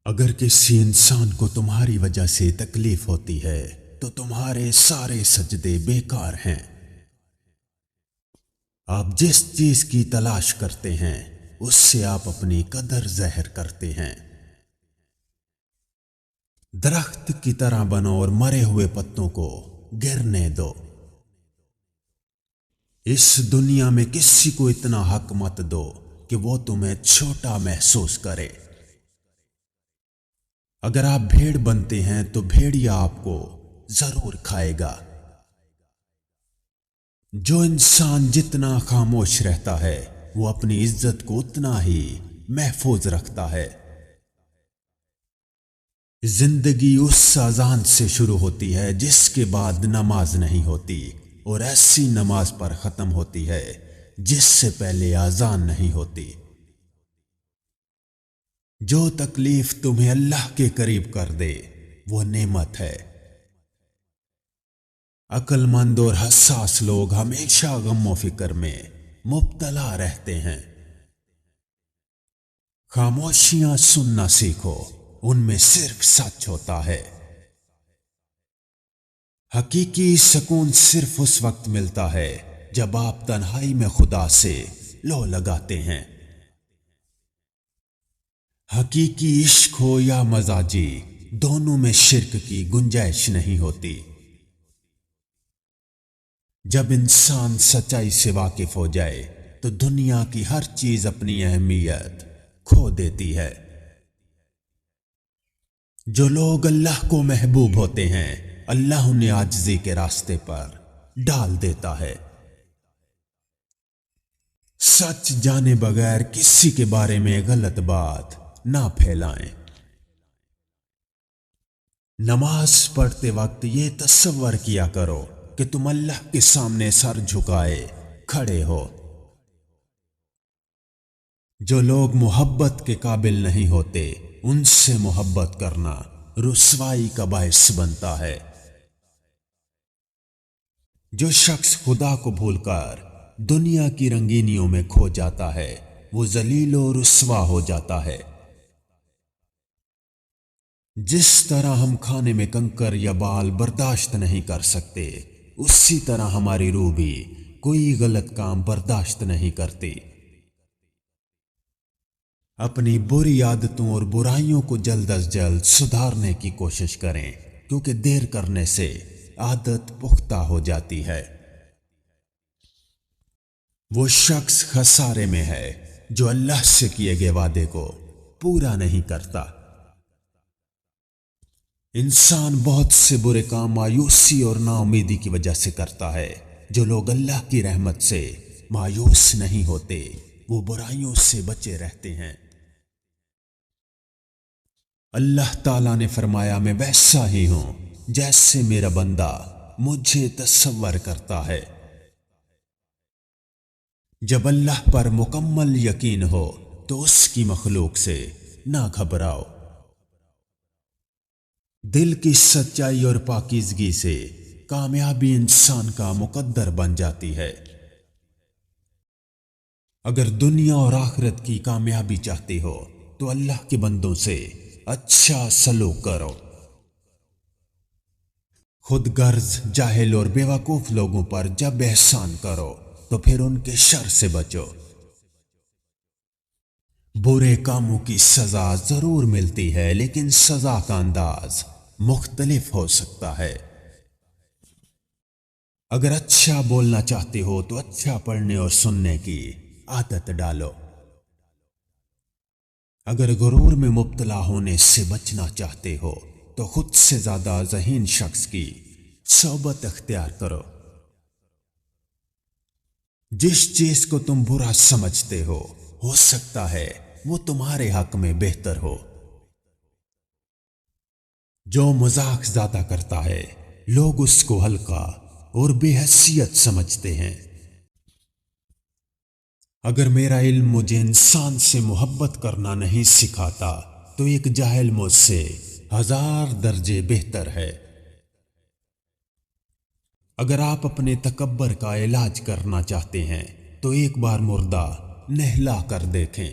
اگر کسی انسان کو تمہاری وجہ سے تکلیف ہوتی ہے تو تمہارے سارے سجدے بیکار ہیں۔ آپ جس چیز کی تلاش کرتے ہیں اس سے آپ اپنی قدر ظاہر کرتے ہیں۔ درخت کی طرح بنو اور مرے ہوئے پتوں کو گرنے دو۔ اس دنیا میں کسی کو اتنا حق مت دو کہ وہ تمہیں چھوٹا محسوس کرے۔ اگر آپ بھیڑ بنتے ہیں تو بھیڑیا آپ کو ضرور کھائے گا۔ جو انسان جتنا خاموش رہتا ہے وہ اپنی عزت کو اتنا ہی محفوظ رکھتا ہے۔ زندگی اس اذان سے شروع ہوتی ہے جس کے بعد نماز نہیں ہوتی، اور ایسی نماز پر ختم ہوتی ہے جس سے پہلے اذان نہیں ہوتی۔ جو تکلیف تمہیں اللہ کے قریب کر دے وہ نعمت ہے۔ عقل مند اور حساس لوگ ہمیشہ غم و فکر میں مبتلا رہتے ہیں۔ خاموشیاں سننا سیکھو، ان میں صرف سچ ہوتا ہے۔ حقیقی سکون صرف اس وقت ملتا ہے جب آپ تنہائی میں خدا سے لو لگاتے ہیں۔ حقیقی عشق ہو یا مزاجی، دونوں میں شرک کی گنجائش نہیں ہوتی۔ جب انسان سچائی سے واقف ہو جائے تو دنیا کی ہر چیز اپنی اہمیت کھو دیتی ہے۔ جو لوگ اللہ کو محبوب ہوتے ہیں اللہ انہیں عاجزی کے راستے پر ڈال دیتا ہے۔ سچ جانے بغیر کسی کے بارے میں غلط بات نہ پھیلائیں۔ نماز پڑھتے وقت یہ تصور کیا کرو کہ تم اللہ کے سامنے سر جھکائے کھڑے ہو۔ جو لوگ محبت کے قابل نہیں ہوتے ان سے محبت کرنا رسوائی کا باعث بنتا ہے۔ جو شخص خدا کو بھول کر دنیا کی رنگینیوں میں کھو جاتا ہے وہ ذلیل و رسوا ہو جاتا ہے۔ جس طرح ہم کھانے میں کنکر یا بال برداشت نہیں کر سکتے اسی طرح ہماری روح بھی کوئی غلط کام برداشت نہیں کرتی۔ اپنی بری عادتوں اور برائیوں کو جلد از جلد سدھارنے کی کوشش کریں، کیونکہ دیر کرنے سے عادت پختہ ہو جاتی ہے۔ وہ شخص خسارے میں ہے جو اللہ سے کیے گئے وعدے کو پورا نہیں کرتا۔ انسان بہت سے برے کام مایوسی اور نا امیدی کی وجہ سے کرتا ہے۔ جو لوگ اللہ کی رحمت سے مایوس نہیں ہوتے وہ برائیوں سے بچے رہتے ہیں۔ اللہ تعالیٰ نے فرمایا میں ویسا ہی ہوں جیسے میرا بندہ مجھے تصور کرتا ہے۔ جب اللہ پر مکمل یقین ہو تو اس کی مخلوق سے نہ گھبراؤ۔ دل کی سچائی اور پاکیزگی سے کامیابی انسان کا مقدر بن جاتی ہے۔ اگر دنیا اور آخرت کی کامیابی چاہتے ہو تو اللہ کے بندوں سے اچھا سلوک کرو۔ خود غرض جاہل اور بیوقوف لوگوں پر جب احسان کرو تو پھر ان کے شر سے بچو۔ برے کاموں کی سزا ضرور ملتی ہے لیکن سزا کا انداز مختلف ہو سکتا ہے۔ اگر اچھا بولنا چاہتے ہو تو اچھا پڑھنے اور سننے کی عادت ڈالو۔ اگر غرور میں مبتلا ہونے سے بچنا چاہتے ہو تو خود سے زیادہ ذہین شخص کی صحبت اختیار کرو۔ جس چیز کو تم برا سمجھتے ہو سکتا ہے وہ تمہارے حق میں بہتر ہو۔ جو مذاق زیادہ کرتا ہے لوگ اس کو ہلکا اور بے حیثیت سمجھتے ہیں۔ اگر میرا علم مجھے انسان سے محبت کرنا نہیں سکھاتا تو ایک جاہل مجھ سے 1000 درجے بہتر ہے۔ اگر آپ اپنے تکبر کا علاج کرنا چاہتے ہیں تو ایک بار مردہ نہلا کر دیکھیں۔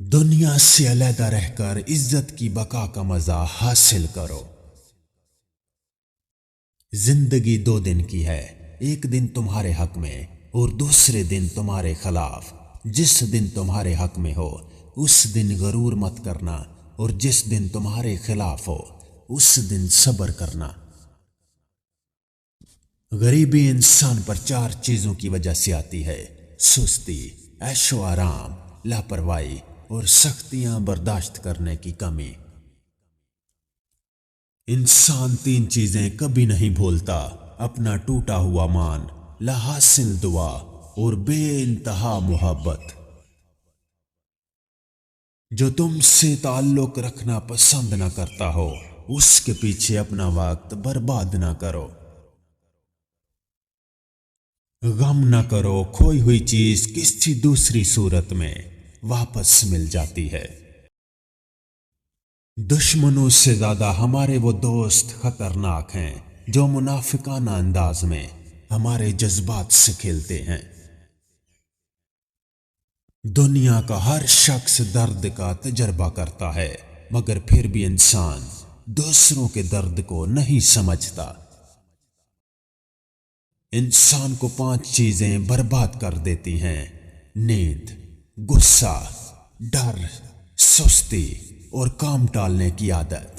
دنیا سے علیحدہ رہ کر عزت کی بقا کا مزہ حاصل کرو۔ زندگی 2 دن کی ہے، ایک دن تمہارے حق میں اور دوسرے دن تمہارے خلاف۔ جس دن تمہارے حق میں ہو اس دن غرور مت کرنا، اور جس دن تمہارے خلاف ہو اس دن صبر کرنا۔ غریبی انسان پر 4 چیزوں کی وجہ سے آتی ہے: سستی، عیش و آرام، لاپرواہی اور سختیاں برداشت کرنے کی کمی۔ انسان 3 چیزیں کبھی نہیں بھولتا: اپنا ٹوٹا ہوا مان، لا حاصل دعا اور بے انتہا محبت۔ جو تم سے تعلق رکھنا پسند نہ کرتا ہو اس کے پیچھے اپنا وقت برباد نہ کرو۔ غم نہ کرو، کھوئی ہوئی چیز کسی دوسری صورت میں واپس مل جاتی ہے۔ دشمنوں سے زیادہ ہمارے وہ دوست خطرناک ہیں جو منافقانہ انداز میں ہمارے جذبات سے کھیلتے ہیں۔ دنیا کا ہر شخص درد کا تجربہ کرتا ہے، مگر پھر بھی انسان دوسروں کے درد کو نہیں سمجھتا۔ انسان کو 5 چیزیں برباد کر دیتی ہیں: نیند، غصہ، ڈر، سستی اور کام ٹالنے کی عادت۔